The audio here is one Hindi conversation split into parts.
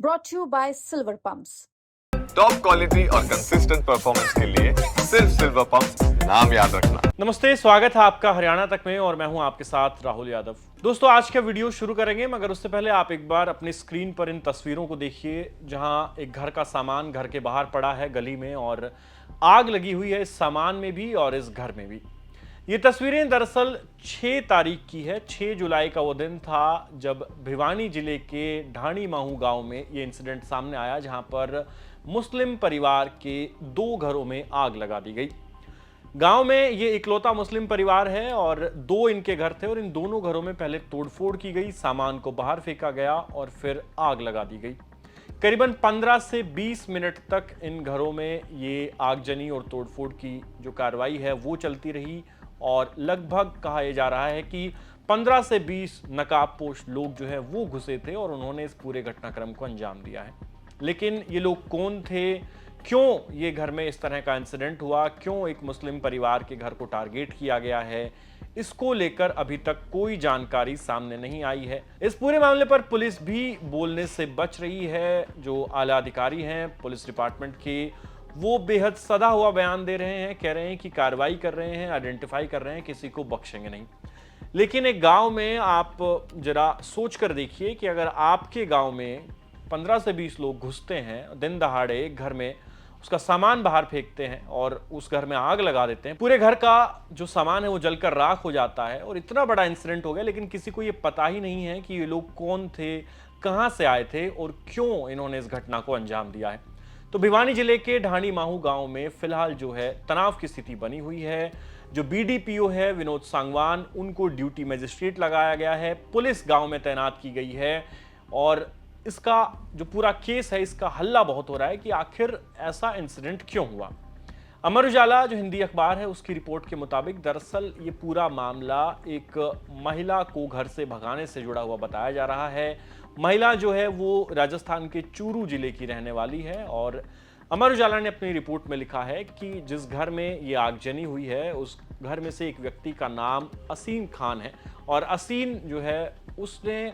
brought to you by Silver Pumps. Top quality और कंसिस्टेंट परफॉर्मेंस के लिए सिर्फ सिल्वर पंप नाम याद रखना। नमस्ते, स्वागत है आपका हरियाणा तक में और मैं हूं आपके साथ राहुल यादव। दोस्तों, आज का वीडियो शुरू करेंगे मगर उससे पहले आप एक बार अपनी स्क्रीन पर इन तस्वीरों को देखिए जहां एक घर का सामान घर के बाहर पड़ा है गली में और आग लगी हुई है इस सामान में भी और इस घर में भी। ये तस्वीरें दरअसल 6 तारीख की है। 6 जुलाई का वो दिन था जब भिवानी जिले के ढाणी माहू गांव में ये इंसिडेंट सामने आया जहां पर मुस्लिम परिवार के 2 घरों में आग लगा दी गई। गांव में ये इकलौता मुस्लिम परिवार है और 2 इनके घर थे और इन दोनों घरों में पहले तोड़फोड़ की गई, सामान को बाहर फेंका गया और फिर आग लगा दी गई। करीबन 15 से 20 मिनट तक इन घरों में ये आगजनी और तोड़फोड़ की जो कार्रवाई है वो चलती रही और लगभग कहा यह जा रहा है कि 15 से 20 नकाबपोश लोग जो है वो घुसे थे और उन्होंने इस पूरे घटनाक्रम को अंजाम दिया है। लेकिन ये लोग कौन थे, क्यों ये घर में इस तरह का इंसिडेंट हुआ, क्यों एक मुस्लिम परिवार के घर को टारगेट किया गया है, इसको लेकर अभी तक कोई जानकारी सामने नहीं आई है। इस पूरे मामले पर पुलिस भी बोलने से बच रही है। जो आला अधिकारी हैं पुलिस डिपार्टमेंट के, वो बेहद सदा हुआ बयान दे रहे हैं, कह रहे हैं कि कार्रवाई कर रहे हैं, आइडेंटिफाई कर रहे हैं, किसी को बख्शेंगे नहीं। लेकिन एक गांव में आप जरा सोच कर देखिए कि अगर आपके गांव में 15 से 20 लोग घुसते हैं दिन दहाड़े एक घर में, उसका सामान बाहर फेंकते हैं और उस घर में आग लगा देते हैं, पूरे घर का जो सामान है वो जलकर राख हो जाता है और इतना बड़ा इंसिडेंट हो गया, लेकिन किसी को ये पता ही नहीं है कि ये लोग कौन थे, कहां से आए थे और क्यों इन्होंने इस घटना को अंजाम दिया है। तो भिवानी जिले के ढाणी माहू गांव में फिलहाल जो है तनाव की स्थिति बनी हुई है। जो बीडीपीओ है विनोद सांगवान, उनको ड्यूटी मजिस्ट्रेट लगाया गया है, पुलिस गांव में तैनात की गई है और इसका जो पूरा केस है इसका हल्ला बहुत हो रहा है कि आखिर ऐसा इंसिडेंट क्यों हुआ। अमर उजाला जो हिंदी अखबार है उसकी रिपोर्ट के मुताबिक दरअसल ये पूरा मामला एक महिला को घर से भगाने से जुड़ा हुआ बताया जा रहा है। महिला जो है वो राजस्थान के चूरू जिले की रहने वाली है और अमर उजाला ने अपनी रिपोर्ट में लिखा है कि जिस घर में ये आगजनी हुई है उस घर में से एक व्यक्ति का नाम असीम खान है और असीम जो है उसने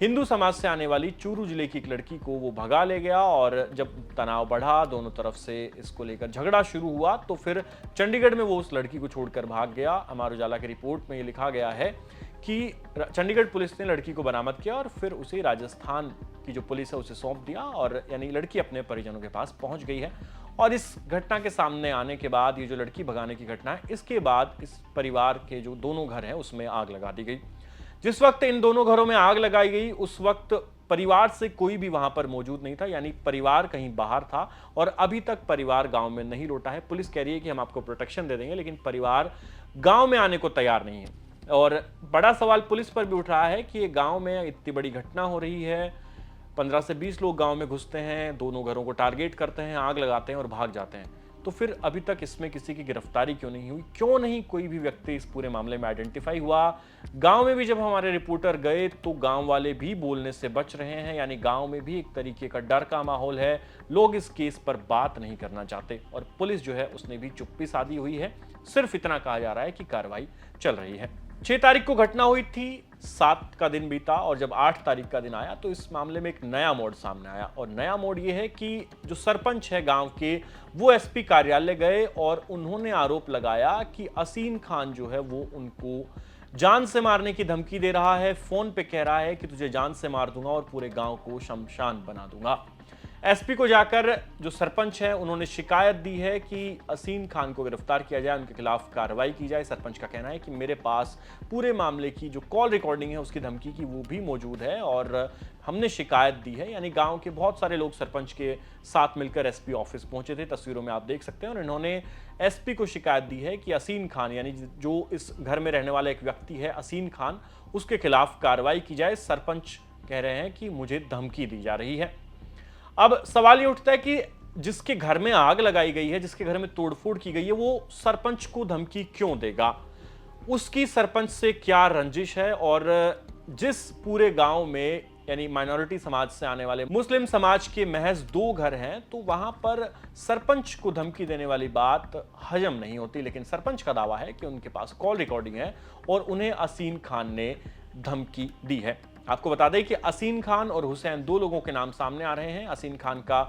हिंदू समाज से आने वाली चूरू जिले की एक लड़की को वो भगा ले गया और जब तनाव बढ़ा, दोनों तरफ से इसको लेकर झगड़ा शुरू हुआ, तो फिर चंडीगढ़ में वो उस लड़की को छोड़कर भाग गया। अमर उजाला की रिपोर्ट में ये लिखा गया है कि चंडीगढ़ पुलिस ने लड़की को बरामद किया और फिर उसे राजस्थान की जो पुलिस है उसे सौंप दिया और यानी लड़की अपने परिजनों के पास पहुंच गई है। और इस घटना के सामने आने के बाद, ये जो लड़की भगाने की घटना है, इसके बाद इस परिवार के जो दोनों घर हैं उसमें आग लगा दी गई। जिस वक्त इन दोनों घरों में आग लगाई गई उस वक्त परिवार से कोई भी वहां पर मौजूद नहीं था, यानी परिवार कहीं बाहर था और अभी तक परिवार गांव में नहीं लौटा है। पुलिस कह रही है कि हम आपको प्रोटेक्शन दे देंगे, लेकिन परिवार गांव में आने को तैयार नहीं है। और बड़ा सवाल पुलिस पर भी उठ रहा है कि ये गांव में इतनी बड़ी घटना हो रही है, 15 से 20 लोग गांव में घुसते हैं, दोनों घरों को टारगेट करते हैं, आग लगाते हैं और भाग जाते हैं, तो फिर अभी तक इसमें किसी की गिरफ्तारी क्यों नहीं हुई, क्यों नहीं कोई भी व्यक्ति इस पूरे मामले में आइडेंटिफाई हुआ। गांव में भी जब हमारे रिपोर्टर गए तो गांव वाले भी बोलने से बच रहे हैं, यानी गांव में भी एक तरीके का डर का माहौल है, लोग इस केस पर बात नहीं करना चाहते और पुलिस जो है उसने भी चुप्पी साधी हुई है। सिर्फ इतना कहा जा रहा है कि कार्रवाई चल रही है। 6 तारीख को घटना हुई थी, 7 का दिन बीता और जब 8 तारीख का दिन आया तो इस मामले में एक नया मोड़ सामने आया और नया मोड़ ये है कि जो सरपंच है गांव के, वो एसपी कार्यालय गए और उन्होंने आरोप लगाया कि असीम खान जो है वो उनको जान से मारने की धमकी दे रहा है, फोन पे कह रहा है कि तुझे जान से मार दूंगा और पूरे गांव को शमशान बना दूंगा। एसपी को जाकर जो सरपंच है उन्होंने शिकायत दी है कि असीम खान को गिरफ्तार किया जाए, उनके खिलाफ कार्रवाई की जाए। सरपंच का कहना है कि मेरे पास पूरे मामले की जो कॉल रिकॉर्डिंग है उसकी धमकी की वो भी मौजूद है और हमने शिकायत दी है। यानी गांव के बहुत सारे लोग सरपंच के साथ मिलकर एसपी ऑफिस पहुंचे थे, तस्वीरों में आप देख सकते हैं, और इन्होंने एसपी को शिकायत दी है कि असीम खान यानी जो इस घर में रहने वाला एक व्यक्ति है असीम खान, उसके खिलाफ कार्रवाई की जाए। सरपंच कह रहे हैं कि मुझे धमकी दी जा रही है। अब सवाल ये उठता है कि जिसके घर में आग लगाई गई है, जिसके घर में तोड़फोड़ की गई है, वो सरपंच को धमकी क्यों देगा, उसकी सरपंच से क्या रंजिश है। और जिस पूरे गांव में यानी माइनॉरिटी समाज से आने वाले मुस्लिम समाज के महज 2 घर हैं, तो वहां पर सरपंच को धमकी देने वाली बात हजम नहीं होती। लेकिन सरपंच का दावा है कि उनके पास कॉल रिकॉर्डिंग है और उन्हें असीम खान ने धमकी दी है। आपको बता दें कि असीन खान और हुसैन दो लोगों के नाम सामने आ रहे हैं। असीन खान का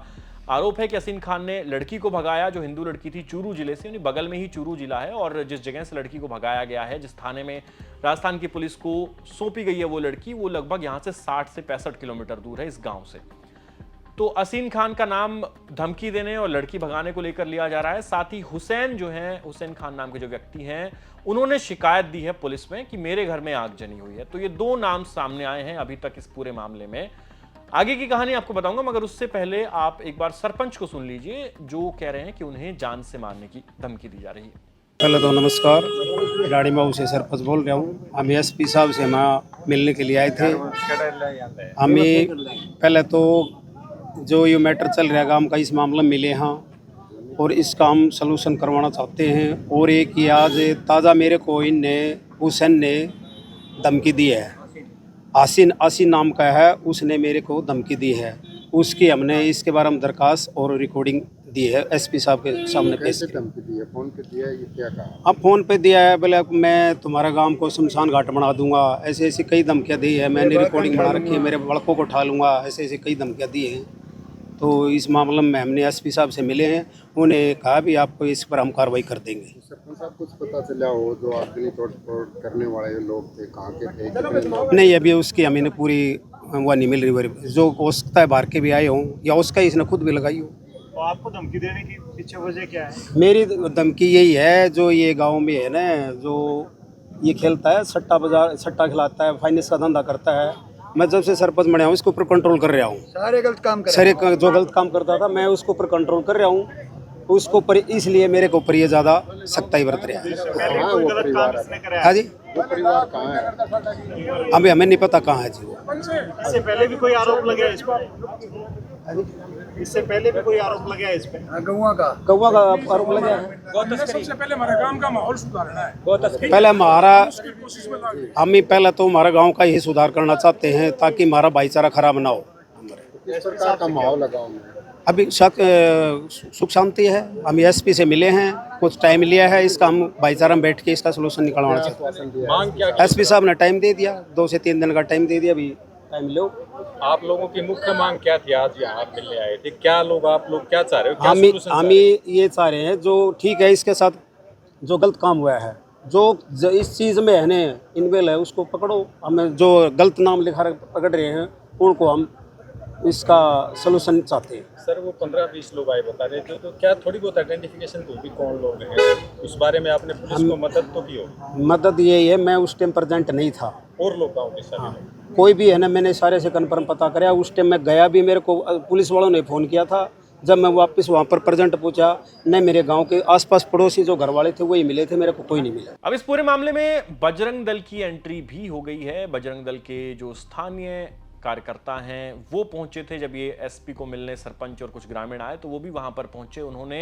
आरोप है कि असीन खान ने लड़की को भगाया, जो हिंदू लड़की थी, चूरू जिले से, बगल में ही चूरू जिला है, और जिस जगह से लड़की को भगाया गया है, जिस थाने में राजस्थान की पुलिस को सौंपी गई है वो लड़की, वो लगभग यहां से 60 से 65 किलोमीटर दूर है इस गांव से। तो असीन खान का नाम धमकी देने और लड़की भगाने को लेकर लिया जा रहा है। साथ ही हुसैन जो है, हुसैन खान नाम के जो व्यक्ति हैं, उन्होंने शिकायत दी है पुलिस में कि मेरे घर में आगजनी हुई है। तो ये दो नाम सामने आए हैं अभी तक इस पूरे मामले में। आगे की कहानी आपको बताऊंगा, मगर उससे पहले आप एक बार सरपंच को सुन लीजिए, जो कह रहे हैं कि उन्हें जान से मारने की धमकी दी जा रही है। पहले तो नमस्कार, गाड़ी में से सरपंच बोल रहा हूँ। हम एसपी साहब से हम मिलने के लिए आए थे। हमें पहले तो जो ये मैटर चल रहा है काम का, इस मामले में मिले हैं और इसका हम सलूशन करवाना चाहते हैं। और एक ही आज ताज़ा मेरे को इनने हुसैन ने धमकी दी है, आसिन नाम का है, उसने मेरे को धमकी दी है। उसकी हमने इसके बारे में दरखास्त और रिकॉर्डिंग दी है एसपी साहब के सामने पेश की। धमकी दी है? फोन पे दिया है, ये क्या कहा? अब फ़ोन पे दिया है, बोले मैं तुम्हारा गांव को शमशान घाट बना दूंगा, ऐसे ऐसी कई धमकियाँ दी है। मैंने रिकॉर्डिंग बना रखी है, मेरे लड़कों को उठा लूँगा, ऐसे ऐसी कई धमकियाँ दी हैं। तो इस मामले में हमने एसपी साहब से मिले हैं, उन्हें कहा भी आपको इस पर हम कार्रवाई कर देंगे। सरपंच साहब, कुछ पता चला हो जो आगजनी तोड़फोड़ करने वाले लोग थे, कहाँ के थे, कितने लोग? नहीं, अभी उसकी हमें पूरी वो नहीं मिल रही। जो हो सकता है बाहर के भी आए हों या उसका इसने खुद भी लगाई हो। तो आपको धमकी देने की पीछे वजह क्या है? मेरी धमकी यही है, जो ये गांव में है ना, जो ये खेलता है, सट्टा खिलाता है, फाइनेंस का धंधा करता है। मैं जब से सरपंच बना हूँ इसके ऊपर कंट्रोल कर रहा हूँ। सारे गलत काम जो गलत काम करता था मैं उसके ऊपर कंट्रोल कर रहा हूँ। उसको पर इसलिए मेरे को ऊपर ये ज़्यादा सख्ताई बरत रहा है। पहले कोई गलत काम किसने कराया? हाँ जी, वो परिवार कहाँ है? अभी हमें नहीं पता कहाँ है जी वो। इससे पहले भी कोई आरोप लगे इस पर? इससे पहले भी कोई आरोप लगे इस पर? गौवा का आरोप लगा है। सबसे पहले हमारे गांव का माहौल सुधारना है। पहले हम ही पहले तो हमारा गांव का ही सुधार करना चाहते हैं, ताकि हमारा भाईचारा खराब ना हो। किस प्रकार का माहौल है गाँव में? अभी सुख शांति है। हम एसपी से मिले हैं, कुछ टाइम लिया है, इसका हम भाईचारा में बैठ के इसका सलूशन निकलवाना चाहते हैं। एसपी साहब ने टाइम दे दिया, 2 से 3 दिन का टाइम दे दिया, अभी टाइम लो। आप लोगों की मुख्य मांग क्या थी? आज यहाँ आप मिलने आए थे, क्या आप लोग क्या चाह रहे हो? हम ये चाह रहे हैं, जो ठीक है इसके साथ जो गलत काम हुआ है, जो इस चीज़ में है ने इन्वेल है, उसको पकड़ो। हमें जो गलत नाम लिखा पकड़ रहे हैं उनको हम इसका सलूशन चाहते हैं। सर, वो 15-20 लोग आए बता रहे थे, तो क्या थोड़ी बहुत आइडेंटिफिकेशन होगी कौन लोग हैं? उस बारे में आपने पुलिस को मदद तो की हो? मदद यही है, मैं उस टाइम प्रेजेंट नहीं था। और लोग गाँव के सारे कोई भी है ना, मैंने सारे से कन्फर्म पता कराया। उस टाइम मैं गया भी, मेरे को पुलिस वालों ने फ़ोन किया था। जब मैं वापस वहाँ पर प्रेजेंट पहुँचा, न मेरे गांव के आसपास पड़ोसी जो घर वाले थे वही मिले थे, मेरे को कोई नहीं मिला। अब इस पूरे मामले में बजरंग दल की एंट्री भी हो गई है। बजरंग दल के जो स्थानीय कार्यकर्ता हैं वो पहुंचे थे जब ये एसपी को मिलने। सरपंच और कुछ ग्रामीण आए तो वो भी वहां पर पहुंचे। उन्होंने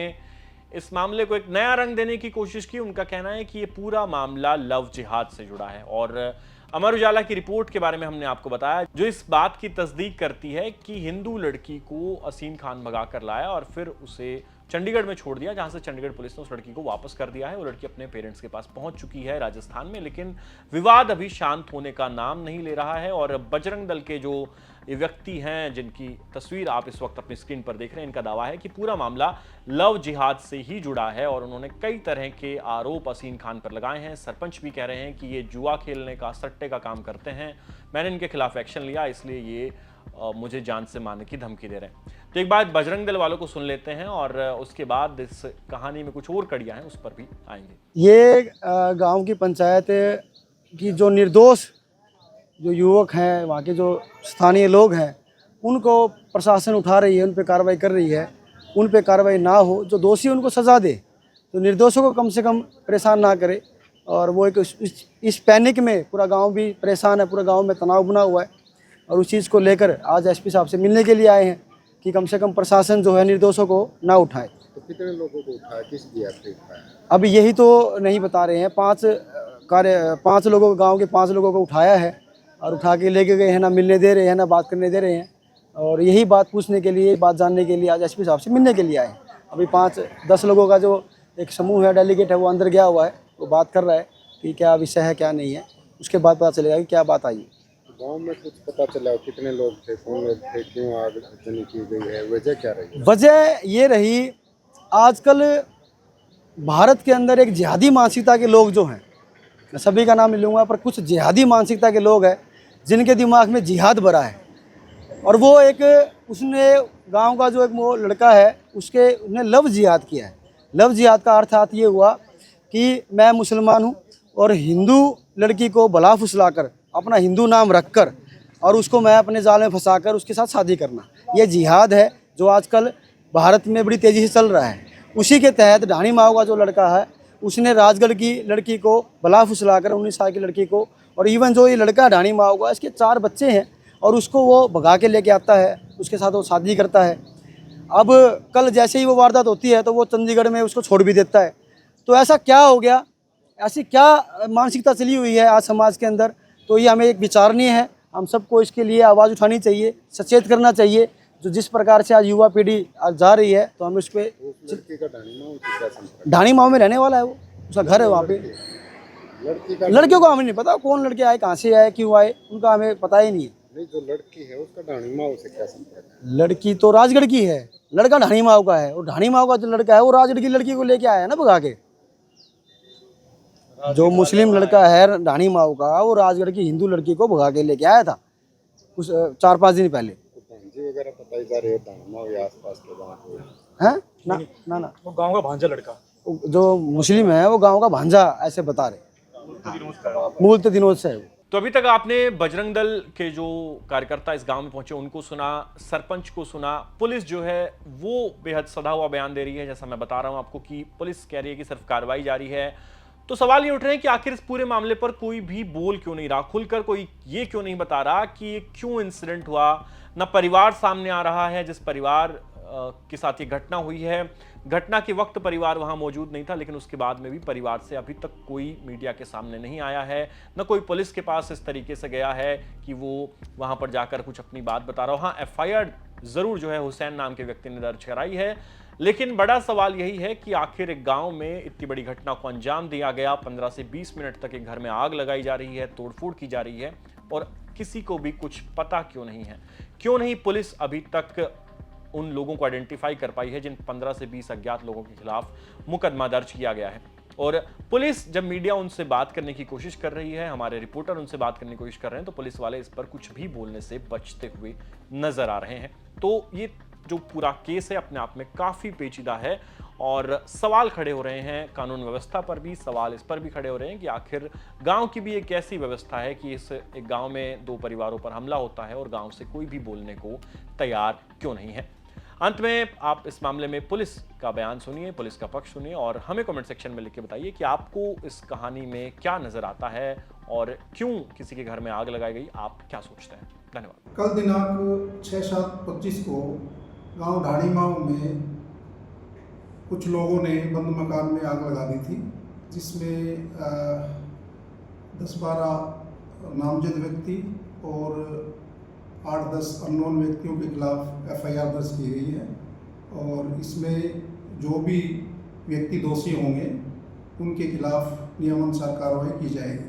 इस मामले को एक नया रंग देने की कोशिश की। उनका कहना है कि ये पूरा मामला लव जिहाद से जुड़ा है। और अमर उजाला की रिपोर्ट के बारे में हमने आपको बताया, जो इस बात की तस्दीक करती है कि हिंदू लड़की को असीम खान भगा कर लाया और फिर उसे चंडीगढ़ में छोड़ दिया, जहां से चंडीगढ़ पुलिस ने उस लड़की को वापस कर दिया है। वो लड़की अपने पेरेंट्स के पास पहुंच चुकी है राजस्थान में, लेकिन विवाद अभी शांत होने का नाम नहीं ले रहा है। और बजरंग दल के जो ये व्यक्ति हैं, जिनकी तस्वीर आप इस वक्त अपनी स्क्रीन पर देख रहे हैं, इनका दावा है कि पूरा मामला लव जिहाद से ही जुड़ा है। और उन्होंने कई तरह के आरोप असीम खान पर लगाए हैं। सरपंच भी कह रहे हैं कि ये जुआ खेलने का, सट्टे का काम करते हैं। मैंने इनके खिलाफ एक्शन लिया, इसलिए ये मुझे जान से मारने की धमकी दे रहे हैं। तो एक बात बजरंग दल वालों को सुन लेते हैं और उसके बाद इस कहानी में कुछ और कड़ियां हैं उस पर भी आएंगे। ये गांव की पंचायत की जो निर्दोष जो युवक हैं, वहाँ के जो स्थानीय लोग हैं, उनको प्रशासन उठा रही है, उन पर कार्रवाई कर रही है। उन पर कार्रवाई ना हो, जो दोषी उनको सज़ा दे, तो निर्दोषों को कम से कम परेशान ना करे। और वो एक इस पैनिक में पूरा गांव भी परेशान है, पूरा गांव में तनाव बना हुआ है। और उस चीज़ को लेकर आज एसपी साहब से मिलने के लिए आए हैं कि कम से कम प्रशासन जो है निर्दोषों को ना उठाए। तो कितने लोगों को उठाया, किस दिया उठाया? अभी यही तो नहीं बता रहे हैं। 5 लोगों, गांव के 5 लोगों को उठाया है और उठा के लेके गए हैं, ना मिलने दे रहे हैं, ना बात करने दे रहे हैं। और यही बात पूछने के लिए, बात जानने के लिए आज एसपी साहब से मिलने के लिए आए हैं। अभी 5-10 लोगों का जो एक समूह है, डेलीगेट है, वो अंदर गया हुआ है, वो बात कर रहा है कि क्या विषय है क्या नहीं है। उसके बाद पता चलेगा कि क्या बात आई है। गांव में कुछ पता चला, कितने लोग थे, कौन लोग थे, क्यों आगजनी की गई है, वजह क्या रही? वजह ये रही, आजकल भारत के अंदर एक जिहादी मानसिकता के लोग जो हैं, मैं सभी का नाम नहीं लूँगा, पर कुछ जिहादी मानसिकता के लोग हैं जिनके दिमाग में जिहाद भरा है। और वो एक उसने गांव का जो एक वो लड़का है उसने लव जिहाद किया है। लव जिहाद का अर्थात ये हुआ कि मैं मुसलमान हूँ और हिंदू लड़की को भला फुसलाकर अपना हिंदू नाम रखकर और उसको मैं अपने जाल में फंसाकर उसके साथ शादी करना, ये जिहाद है जो आजकल भारत में बड़ी तेज़ी से चल रहा है। उसी के तहत ढाणी माओ का जो लड़का है उसने राजगढ़ की लड़की को भला फुसलाकर 19 साल की लड़की को, और इवन जो ये लड़का ढाणी माओ का, इसके 4 बच्चे हैं और उसको वो भगा के लेके आता है, उसके साथ वो शादी करता है। अब कल जैसे ही वो वारदात होती है तो वो चंडीगढ़ में उसको छोड़ भी देता है। तो ऐसा क्या हो गया, ऐसी क्या मानसिकता चली हुई है आज समाज के अंदर? तो ये हमें एक विचारणीय है, हम सबको इसके लिए आवाज़ उठानी चाहिए, सचेत करना चाहिए। जो जिस प्रकार से आज युवा पीढ़ी आज जा रही है तो हम उस पर, लड़की का ढाणी माओ में रहने वाला है वो, उसका घर है वहाँ पे। लड़कियों को हमें नहीं पता कौन लड़के आए, कहाँ से आए, क्यों आए, उनका हमें पता ही नहीं है। नहीं, जो लड़की है उसका ढाणी माओ से क्या संपर्क है? लड़की तो राजगढ़ की है, लड़का ढाणी माओ का है, और ढाणी माओ का जो लड़का है वो राजगढ़ की लड़की को लेके आया है ना भगा के। जो मुस्लिम लड़का है ढाणी माओ का, वो राजगढ़ की हिंदू लड़की को भगा के लेके आया था कुछ 4-5 दिन पहले। भांजे वगैरह बताई जा रही है ढाणी माओ या आसपास के गाँव हैं ना वो गांव का भांजा लड़का जो मुस्लिम है वो गांव का भांजा ऐसे बता रहे, मूल दिनों से है वो। तो अभी तक आपने बजरंग दल के जो कार्यकर्ता इस गांव में पहुंचे उनको सुना, सरपंच को सुना, पुलिस जो है वो बेहद सधा हुआ बयान दे रही है। जैसा मैं बता रहा हूं आपको कि पुलिस कह रही है कि सिर्फ कार्रवाई जारी है। तो सवाल ये उठ रहे हैं कि आखिर इस पूरे मामले पर कोई भी बोल क्यों नहीं रहा, खुलकर कोई ये क्यों नहीं बता रहा कि ये क्यों इंसिडेंट हुआ। ना परिवार सामने आ रहा है, जिस परिवार के साथ ये घटना हुई है, घटना के वक्त परिवार वहां मौजूद नहीं था, लेकिन उसके बाद में भी परिवार से अभी तक कोई मीडिया के सामने नहीं आया है, न कोई पुलिस के पास इस तरीके से गया है कि वो वहां पर जाकर कुछ अपनी बात बता रहा हो। हाँ, एफआईआर जरूर जो है हुसैन नाम के व्यक्ति ने दर्ज कराई है, लेकिन बड़ा सवाल यही है कि आखिर एक गांव में इतनी बड़ी घटना को अंजाम दिया गया, 15 से 20 मिनट तक एक घर में आग लगाई जा रही है, तोड़फोड़ की जा रही है और किसी को भी कुछ पता क्यों नहीं है। क्यों नहीं पुलिस अभी तक उन लोगों को आइडेंटिफाई कर पाई है जिन 15 से 20 अज्ञात लोगों के खिलाफ मुकदमा दर्ज किया गया है। और पुलिस, जब मीडिया उनसे बात करने की कोशिश कर रही है, हमारे रिपोर्टर उनसे बात करने की कोशिश कर रहे हैं, तो पुलिस वाले इस पर कुछ भी बोलने से बचते हुए नजर आ रहे हैं। तो ये जो पूरा केस है अपने आप में काफी पेचीदा है और सवाल खड़े हो रहे हैं कानून व्यवस्था पर भी, सवाल इस पर भी खड़े हो रहे हैं कि आखिर गांव की भी एक ऐसी व्यवस्था है कि इस एक गांव में 2 परिवारों पर हमला होता है और गांव से कोई भी बोलने को तैयार क्यों नहीं है। अंत में आप इस मामले में पुलिस का बयान सुनिए, पुलिस का पक्ष सुनिए और हमें कमेंट सेक्शन में लिख के बताइए कि आपको इस कहानी में क्या नजर आता है और क्यों किसी के घर में आग लगाई गई, आप क्या सोचते हैं। धन्यवाद। कल दिनांक 6/7/25 को गांव ढाणी माओ में कुछ लोगों ने बंद मकान में आग लगा दी थी, जिसमें 10-12 नामजद व्यक्ति और 8-10 अननोन व्यक्तियों के खिलाफ एफआईआर दर्ज की गई है और इसमें जो भी व्यक्ति दोषी होंगे उनके खिलाफ नियमानुसार कार्रवाई की जाएगी।